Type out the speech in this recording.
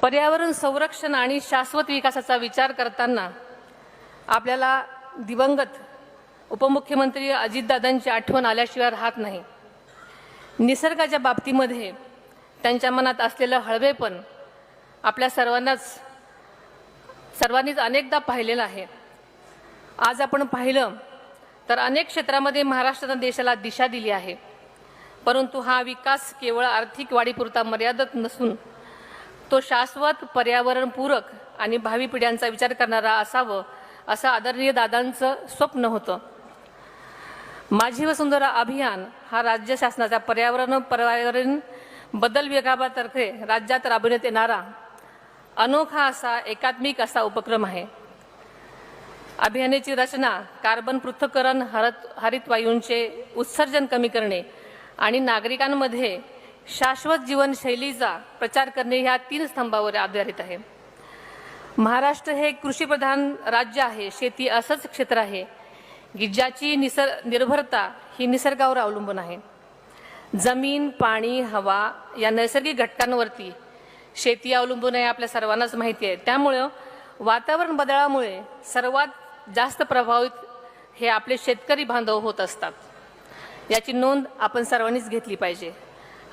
पर्यावरण संरक्षण आणि शाश्वत विकासाचा विचार करताना आपल्याला दिवंगत उपमुख्यमंत्री अजितदादांची आठवण आल्याशिवाय राहत नाही। निसर्गाच्या बाबतीमध्ये त्यांच्या मनात असलेलं हळवेपण आपल्या सर्वांनीच अनेकदा पाहिलेलं आहे। आज आपण पाहिलं तर अनेक क्षेत्रामध्ये महाराष्ट्राने देशाला दिशा दिली आहे, परंतु हा विकास केवळ आर्थिक वाढीपुरता मर्यादित नसून तो शाश्वत, पर्यावरणपूरक आणि भावी पिढ्यांचा विचार करणारा असावं असं आदरणीय दादांचं स्वप्न होतं। माझी वसुंधरा अभियान हा राज्य शासनाच्या पर्यावरण बदल विभागातर्फे राज्यात राबवण्यात येणारा अनोखा असा एकात्मिक असा उपक्रम आहे। अभियानाची रचना कार्बन पृथक्करण, हरित वायूंचे उत्सर्जन कमी करणे आणि नागरिकांमध्ये शाश्वत जीवनशैलीचा प्रचार करणे ह्या 3 स्तंभावर आधारित आहे। महाराष्ट्र हे कृषीप्रधान राज्य आहे। शेती असंच क्षेत्र आहे की ज्याची निर्भरता ही निसर्गावर अवलंबून आहे। जमीन, पाणी, हवा या नैसर्गिक घटकांवरती शेती अवलंबून आहे, आपल्या सर्वांनाच माहिती आहे। त्यामुळे वातावरण बदलामुळे सर्वात जास्त प्रभावित हे आपले शेतकरी बांधव होत असतात। याची नोंद आपण सर्वांनीच घेतली पाहिजे।